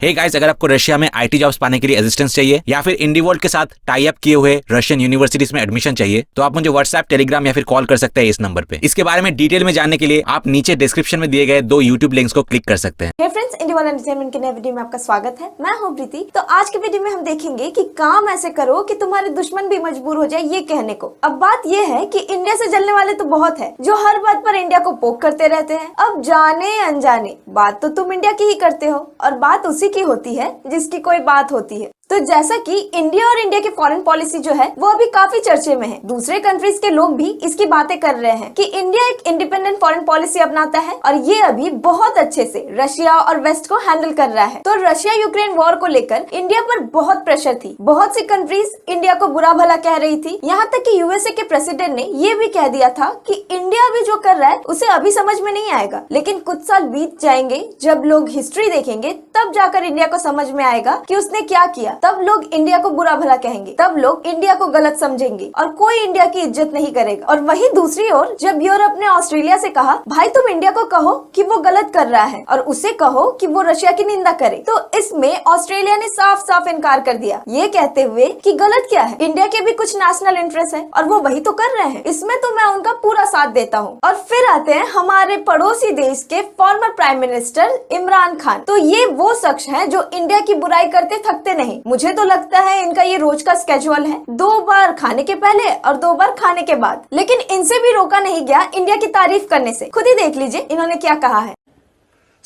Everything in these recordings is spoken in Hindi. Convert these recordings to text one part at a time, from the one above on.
हे गाइस, अगर आपको रशिया में आईटी जॉब्स पाने के लिए असिस्टेंस चाहिए या फिर इंडीवर्ल्ड के साथ टाई अप किए हुए रशियन यूनिवर्सिटीज में एडमिशन चाहिए तो आप मुझे व्हाट्सएप, टेलीग्राम या फिर कॉल कर सकते हैं इस नंबर पे। इसके बारे में डिटेल में जानने के लिए आप नीचे डिस्क्रिप्शन में दिए गए 2 यूट्यूब लिंक्स को क्लिक कर सकते हैं। हे फ्रेंड्स, इंडिया एंटरटेनमेंट के नए वीडियो में आपका स्वागत है। मैं हूं प्रीति। तो आज के वीडियो में हम देखेंगे कि काम ऐसे करो कि तुम्हारे दुश्मन भी मजबूर हो जाए ये कहने को। अब बात ये है कि इंडिया से जलने वाले तो बहुत है जो हर बात पर इंडिया को पोक करते रहते हैं। अब जाने अनजाने बात तो तुम इंडिया की ही करते हो और बात उसी की होती है जिसकी कोई बात होती है। तो जैसा कि इंडिया और इंडिया की फॉरेन पॉलिसी जो है वो अभी काफी चर्चे में है। दूसरे कंट्रीज के लोग भी इसकी बातें कर रहे हैं कि इंडिया एक इंडिपेंडेंट फॉरेन पॉलिसी अपनाता है और ये अभी बहुत अच्छे से रशिया और वेस्ट को हैंडल कर रहा है। तो रशिया यूक्रेन वॉर को लेकर इंडिया पर बहुत प्रेशर थी। बहुत सी कंट्रीज इंडिया को बुरा भला कह रही थी। यहाँ तक कि यूएसए के प्रेसिडेंट ने ये भी कह दिया था कि इंडिया अभी जो कर रहा है उसे अभी समझ में नहीं आएगा, लेकिन कुछ साल बीत जाएंगे, जब लोग हिस्ट्री देखेंगे तब जाकर इंडिया को समझ में आएगा कि उसने क्या किया। तब लोग इंडिया को बुरा भला कहेंगे, तब लोग इंडिया को गलत समझेंगे और कोई इंडिया की इज्जत नहीं करेगा। और वही दूसरी ओर जब यूरोप ने ऑस्ट्रेलिया से कहा भाई तुम इंडिया को कहो कि वो गलत कर रहा है और उसे कहो कि वो रशिया की निंदा करे, तो इसमें ऑस्ट्रेलिया ने साफ साफ इनकार कर दिया, ये कहते हुए कि गलत क्या है, इंडिया के भी कुछ नेशनल इंटरेस्ट है और वो वही तो कर रहे हैं, इसमें तो मैं उनका पूरा साथ देता हूँ। और फिर आते हैं हमारे पड़ोसी देश के former prime minister Imran Khan. तो ये वो शख्स है जो इंडिया की बुराई करते थकते नहीं। मुझे तो लगता है इनका ये रोज का स्केड्यूल है, 2 बार खाने के पहले और 2 बार खाने के बाद। लेकिन इनसे भी रोका नहीं गया इंडिया की तारीफ करने से। खुद ही देख लीजिए इन्होंने क्या कहा है।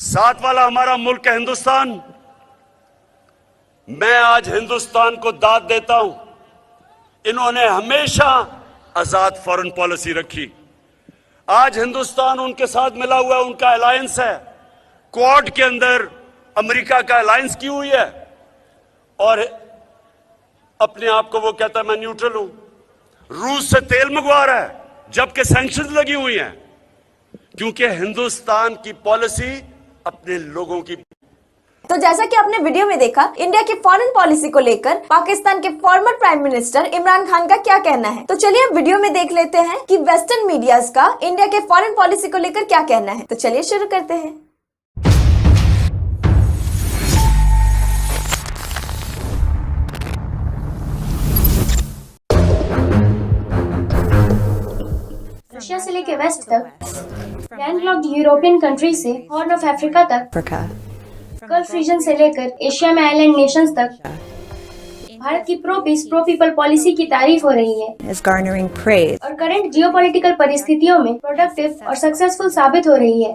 साथ वाला हमारा मुल्क है हिंदुस्तान। मैं आज हिंदुस्तान को दाद देता हूं। इन्होंने हमेशा आजाद फॉरेन पॉलिसी रखी। आज हिंदुस्तान उनके साथ मिला हुआ है, उनका अलायंस है। क्वाड के अंदर अमेरिका का अलायंस की हुई है और अपने आप को वो कहता है मैं न्यूट्रल हूं। रूस से तेल मंगवा रहा है जबकि सैंक्शंस लगी हुई हैं, क्योंकि हिंदुस्तान की पॉलिसी अपने लोगों की। तो जैसा कि आपने वीडियो में देखा, इंडिया की फॉरेन पॉलिसी को लेकर पाकिस्तान के former prime minister Imran Khan का क्या कहना है। तो चलिए अब वीडियो में देख लेते हैं कि वेस्टर्न मीडियाज का इंडिया के फॉरेन पॉलिसी को लेकर क्या कहना है। तो चलिए शुरू करते हैं। रशिया से लेकर वेस्ट तक, लैंडलॉक्ड यूरोपियन कंट्रीज से हॉर्न ऑफ अफ्रीका तक, गल्फ रीजन से लेकर एशिया में आइलैंड नेशंस तक, भारत की pro peace pro people policy की तारीफ हो रही है और करंट जियोपॉलिटिकल परिस्थितियों में प्रोडक्टिव और सक्सेसफुल साबित हो रही है।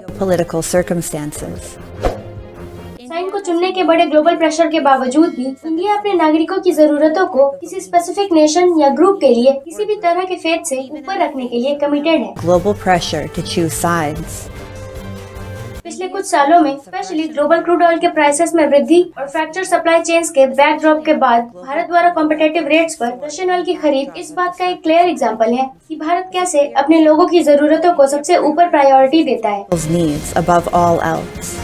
साइन को चुनने के बड़े ग्लोबल प्रेशर के बावजूद भी इंडिया अपने नागरिकों की जरूरतों को किसी स्पेसिफिक नेशन या ग्रुप के लिए किसी भी तरह के फेथ से ऊपर रखने के लिए कमिटेड है। Global pressure to choose sides. पिछले कुछ सालों में स्पेशली ग्लोबल क्रूड ऑयल के प्राइसेस में वृद्धि और फ्रैक्चर सप्लाई चेन्स के बैकड्रॉप के बाद भारत द्वारा कॉम्पिटिटिव रेट्स पर रशियन ऑयल की खरीद इस बात का एक क्लियर एग्जांपल है कि भारत कैसे अपने लोगों की जरूरतों को सबसे ऊपर प्रायोरिटी देता है। Needs above all else.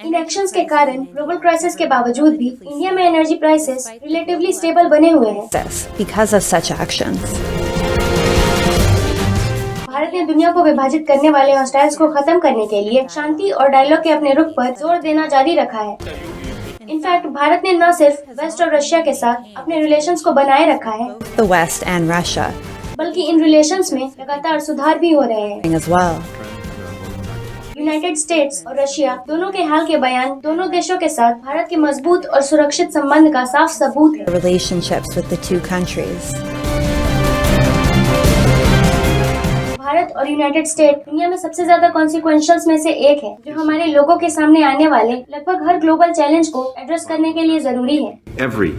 इन एक्शंस के कारण ग्लोबल क्राइसिस के बावजूद भी इंडिया में एनर्जी प्राइसेस रिलेटिवली स्टेबल बने हुए हैं। Because of such actions. Bharat ने दुनिया को विभाजित करने वाले हॉस्टाइल्स को खत्म करने के लिए शांति और डायलॉग के अपने रुख पर जोर देना जारी रखा है। इनफैक्ट भारत ने न सिर्फ वेस्ट और रशिया के साथ अपने रिलेशंस को बनाए रखा है, The West and Russia. बल्कि इन रिलेशंस में लगातार सुधार भी हो रहे हैं। As well. यूनाइटेड स्टेट्स और रशिया दोनों के हाल के बयान दोनों देशों के साथ भारत के मजबूत और सुरक्षित संबंध का साफ सबूत है। Relationships with the two countries. Bharat और यूनाइटेड स्टेट दुनिया में सबसे ज्यादा कॉन्सिक्वेंशियल्स में से एक है, जो हमारे लोगों के सामने आने वाले लगभग हर ग्लोबल चैलेंज को एड्रेस करने के लिए जरूरी है। Every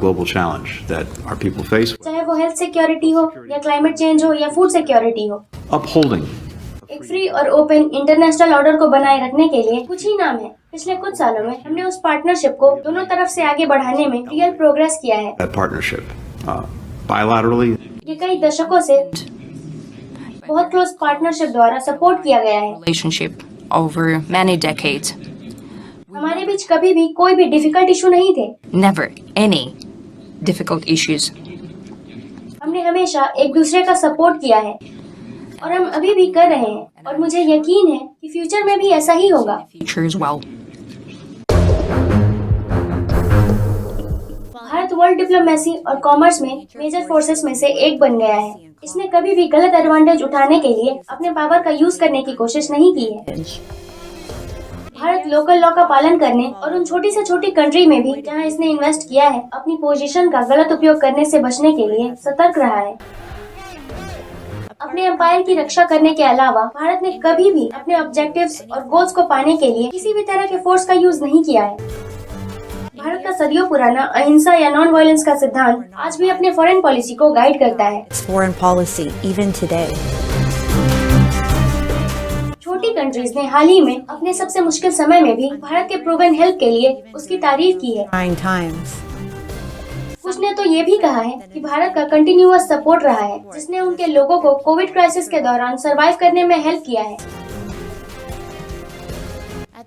global challenge that our people face, चाहे वो हेल्थ सिक्योरिटी हो या क्लाइमेट चेंज हो या फूड सिक्योरिटी हो, upholding एक फ्री और ओपन इंटरनेशनल ऑर्डर को बनाए रखने के लिए कुछ ही नाम है। पिछले कुछ सालों में हमने उस पार्टनरशिप को दोनों तरफ से आगे बढ़ाने में रियल प्रोग्रेस किया है। that partnership bilaterally. ये कई दशकों से बहुत क्लोज पार्टनरशिप द्वारा सपोर्ट किया गया है। relationship over many decades. हमारे बीच कभी भी कोई भी डिफिकल्ट इशू नहीं थे। Never any difficult issues. हमने हमेशा एक दूसरे का सपोर्ट किया है और हम अभी भी कर रहे हैं और मुझे यकीन है कि फ्यूचर में भी ऐसा ही होगा। Future as well. World diplomacy और कॉमर्स में मेजर फोर्सेस में से एक बन गया है। इसने कभी भी गलत एडवांटेज उठाने के लिए अपने पावर का यूज करने की कोशिश नहीं की है। भारत लोकल लॉ का पालन करने और उन छोटी से छोटी कंट्री में भी जहां इसने इन्वेस्ट किया है, अपनी पोजीशन का गलत उपयोग करने से बचने के लिए सतर्क रहा है। अपने एम्पायर की रक्षा करने के अलावा भारत ने कभी भी अपने ऑब्जेक्टिव्स और गोल्स को पाने के लिए किसी भी तरह के फोर्स का यूज नहीं किया है। भारत का सदियों पुराना अहिंसा या नॉन वायलेंस का सिद्धांत आज भी अपने फॉरेन पॉलिसी को गाइड करता है। Its foreign policy, even today. छोटी कंट्रीज ने हाल ही में अपने सबसे मुश्किल समय में भी भारत के प्रूवन हेल्प के लिए उसकी तारीफ की है। Trying times. कुछ ने तो ये भी कहा है कि भारत का कंटिन्यूअस सपोर्ट रहा है, जिसने उनके लोगों को कोविड क्राइसिस के दौरान सरवाइव करने में हेल्प किया है।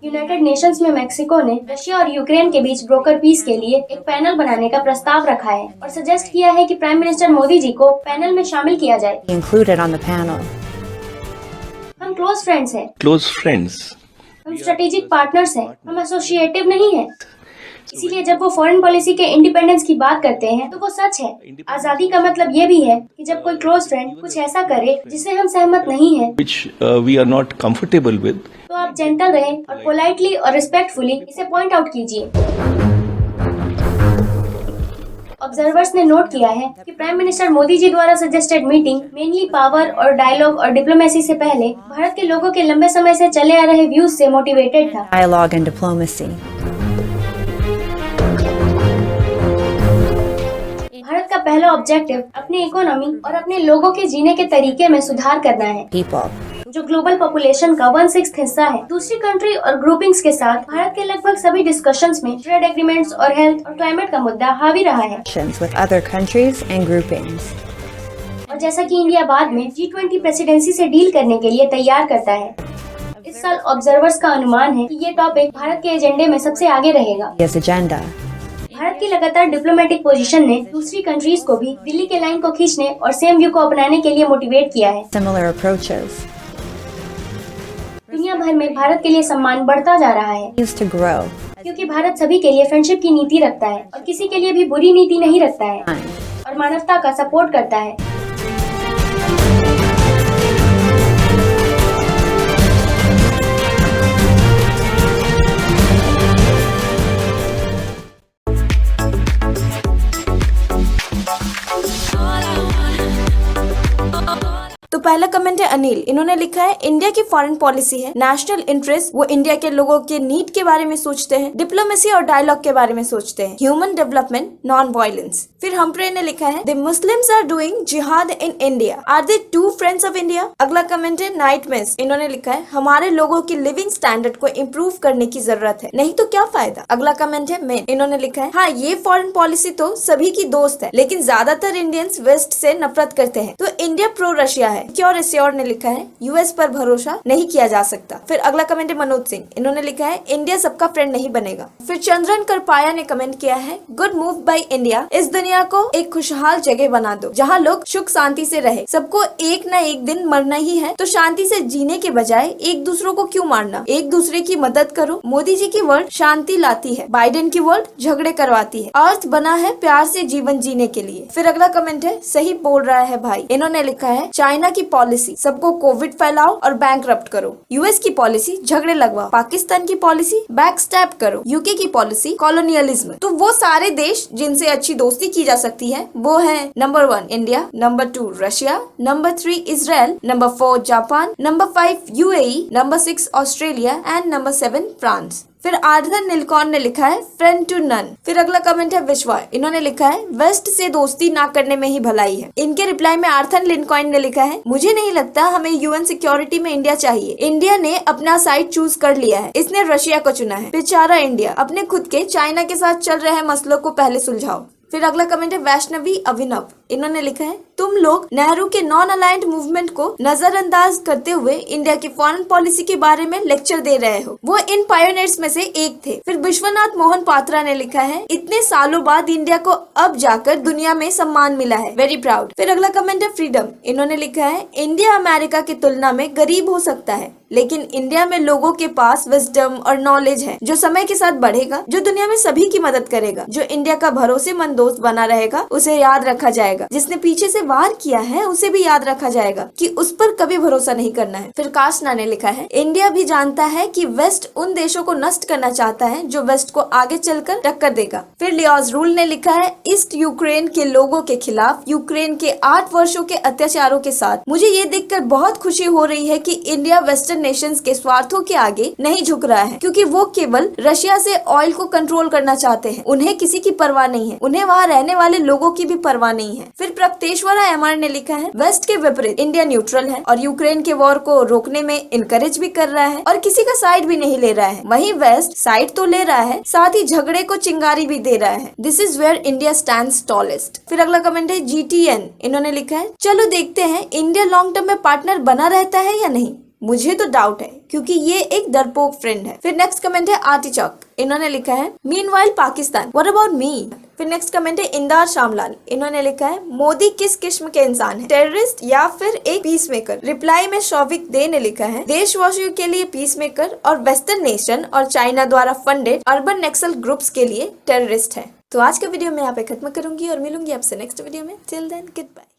यूनाइटेड नेशंस में मेक्सिको ने रशिया और यूक्रेन के बीच ब्रोकर पीस के लिए एक पैनल बनाने का प्रस्ताव रखा है और सजेस्ट किया है कि प्राइम मिनिस्टर मोदी जी को पैनल में शामिल किया जाए। Included on the panel. हम क्लोज फ्रेंड्स हैं, Close friends. हम स्ट्रेटेजिक पार्टनर्स हैं, हम एसोसिएटिव नहीं हैं। इसीलिए जब वो फॉरेन पॉलिसी के इंडिपेंडेंस की बात करते हैं तो वो सच है। आजादी का मतलब ये भी है कि जब कोई क्लोज फ्रेंड कुछ ऐसा करे जिससे हम सहमत नहीं हैं, Which we are not comfortable with. तो आप जेंटल रहें और पोलाइटली और रिस्पेक्टफुली इसे पॉइंट आउट कीजिए। ऑब्जर्वर्स ने नोट किया है कि प्राइम मिनिस्टर मोदी जी द्वारा सजेस्टेड मीटिंग मेनली पावर और डायलॉग और डिप्लोमेसी से पहले भारत के लोगों के लंबे समय से चले आ रहे व्यूज से मोटिवेटेड था। Dialogue and diplomacy. भारत का पहला ऑब्जेक्टिव अपनी इकोनॉमी और अपने लोगों के जीने के तरीके में सुधार करना है, People. जो ग्लोबल पॉपुलेशन का 1/6 हिस्सा है। दूसरी कंट्री और ग्रुपिंग्स के साथ भारत के लगभग सभी डिस्कशंस में ट्रेड एग्रीमेंट्स और हेल्थ और क्लाइमेट का मुद्दा हावी रहा है। Relations with other countries and groupings. और जैसा कि इंडिया बाद में G20 प्रेसिडेंसी से डील करने के लिए तैयार करता है, इस साल ऑब्जर्वर्स का अनुमान है कि ये टॉपिक भारत के एजेंडे में सबसे आगे रहेगा। His agenda. भारत की लगातार डिप्लोमेटिक पोजीशन ने दूसरी कंट्रीज को भी दिल्ली के लाइन को खींचने और सेम व्यू को अपनाने के लिए मोटिवेट किया है। Similar approaches. दुनिया भर में भारत के लिए सम्मान बढ़ता जा रहा है, Needs to grow. क्योंकि भारत सभी के लिए फ्रेंडशिप की नीति रखता है और किसी के लिए भी बुरी नीति नहीं रखता है Time. और मानवता का सपोर्ट करता है। तो पहला कमेंट है अनिल। इन्होंने लिखा है इंडिया की फॉरेन पॉलिसी है नेशनल इंटरेस्ट, वो इंडिया के लोगों के नीड के बारे में सोचते हैं, डिप्लोमेसी और डायलॉग के बारे में सोचते हैं, ह्यूमन डेवलपमेंट, नॉन वायलेंस। फिर हम्प्रे ने लिखा है the Muslims are doing jihad in India, are they true friends of India. अगला कमेंट है नाइट मेस। इन्होंने लिखा है हमारे लोगों की लिविंग स्टैंडर्ड को इम्प्रूव करने की जरूरत है, नहीं तो क्या फायदा। अगला कमेंट है मेन। इन्होंने लिखा है हाँ ये फॉरेन पॉलिसी तो सभी की दोस्त है, लेकिन ज्यादातर इंडियंस वेस्ट से नफरत करते हैं, तो इंडिया प्रो रशिया है। क्योर एश्योर ने लिखा है यूएस पर भरोसा नहीं किया जा सकता। फिर अगला कमेंट है मनोज सिंह। इन्होंने लिखा है इंडिया सबका फ्रेंड नहीं बनेगा। फिर चंद्रन करपाया ने कमेंट किया है गुड मूव बाय इंडिया, इस दुनिया को एक खुशहाल जगह बना दो जहाँ लोग सुख शांति से रहे। सबको एक न एक दिन मरना ही है, तो शांति से जीने के बजाय एक दूसरों को क्यों मारना, एक दूसरे की मदद करो। मोदी जी की वर्ड शांति लाती है, बाइडेन की वर्ड झगड़े करवाती है। अर्थ बना है प्यार से जीवन जीने के लिए। फिर अगला कमेंट है सही बोल रहा है भाई। इन्होंने लिखा है चाइना की पॉलिसी सबको कोविड फैलाओ और बैंकरप्ट करो, यूएस की पॉलिसी झगड़े लगवाओ, पाकिस्तान की पॉलिसी बैकस्टैप करो, यूके की पॉलिसी कॉलोनियलिज्म। तो वो सारे देश जिनसे अच्छी दोस्ती की जा सकती है वो है number 1 India, number 2 Russia, number 3 Israel, number 4 Japan, number 5 UAE, number 6 Australia and number 7 France. फिर आर्थर नीलकॉर्न ने लिखा है फ्रेंड टू नन। फिर अगला कमेंट है विश्वा। इन्होंने लिखा है वेस्ट से दोस्ती ना करने में ही भलाई है। इनके रिप्लाई में आर्थर लिंकॉइन ने लिखा है मुझे नहीं लगता हमें यूएन सिक्योरिटी में इंडिया चाहिए। इंडिया ने अपना साइड चूज कर लिया है, इसने रशिया को चुना है। बेचारा इंडिया, अपने खुद के चाइना के साथ चल रहे मसलों को पहले सुलझाओ। फिर अगला कमेंट है वैष्णवी अभिनव। इन्होंने लिखा है तुम लोग नेहरू के नॉन अलाइंड मूवमेंट को नजरअंदाज करते हुए इंडिया की फॉरेन पॉलिसी के बारे में लेक्चर दे रहे हो। वो इन पायोनियर्स में से एक थे। फिर विश्वनाथ मोहन पात्रा ने लिखा है, इतने सालों बाद इंडिया को अब जाकर दुनिया में सम्मान मिला है, वेरी प्राउड। फिर अगला कमेंट है फ्रीडम। इन्होंने लिखा है, इंडिया अमेरिका की तुलना में गरीब हो सकता है, लेकिन इंडिया में लोगों के पास विजडम और नॉलेज है जो समय के साथ बढ़ेगा, जो दुनिया में सभी की मदद करेगा। जो इंडिया का भरोसेमंद दोस्त बना रहेगा उसे याद रखा जाएगा। जिसने पीछे से वार किया है उसे भी याद रखा जाएगा कि उस पर कभी भरोसा नहीं करना है। फिर काशना ने लिखा है, इंडिया भी जानता है कि वेस्ट उन देशों को नष्ट करना चाहता है जो वेस्ट को आगे चलकर टक्कर देगा। फिर लियोज रूल ने लिखा है, ईस्ट यूक्रेन के लोगों के खिलाफ यूक्रेन के 8 वर्षों के अत्याचारों के साथ मुझे ये देखकर बहुत खुशी हो रही है कि इंडिया वेस्टर्न नेशंस के स्वार्थों के आगे नहीं झुक रहा है, क्योंकि वो केवल रशिया से ऑयल को कंट्रोल करना चाहते हैं। उन्हें किसी की परवाह नहीं है, उन्हें वहाँ रहने वाले लोगों की भी परवाह नहीं है। फिर प्रगतेश्वरा एमआर ने लिखा है, वेस्ट के विपरीत इंडिया न्यूट्रल है और यूक्रेन के वॉर को रोकने में इनकरेज भी कर रहा है और किसी का साइड भी नहीं ले रहा है। वहीं वेस्ट साइड तो ले रहा है, साथ ही झगड़े को चिंगारी भी दे रहा है। This is where India stands tallest. फिर अगला कमेंट है GTN। इन्होंने लिखा है, चलो देखते हैं इंडिया लॉन्ग टर्म में पार्टनर बना रहता है या नहीं। मुझे तो डाउट है क्योंकि ये एक डरपोक फ्रेंड है। फिर नेक्स्ट कमेंट है आर्टिचॉक। इन्होंने लिखा है, meanwhile Pakistan, what about me. फिर नेक्स्ट कमेंट है इंदार श्यामलाल। इन्होंने लिखा है, मोदी किस किस्म के इंसान है, टेररिस्ट या फिर एक पीस मेकर। रिप्लाई में शौविक दे ने लिखा है, देशवासियों के लिए पीस मेकर और वेस्टर्न नेशन और चाइना द्वारा फंडेड अर्बन नक्सल ग्रुप्स के लिए टेररिस्ट है। तो आज का वीडियो मैं यहाँ पे खत्म करूंगी और मिलूंगी आपसे नेक्स्ट वीडियो में। Till then, good bye.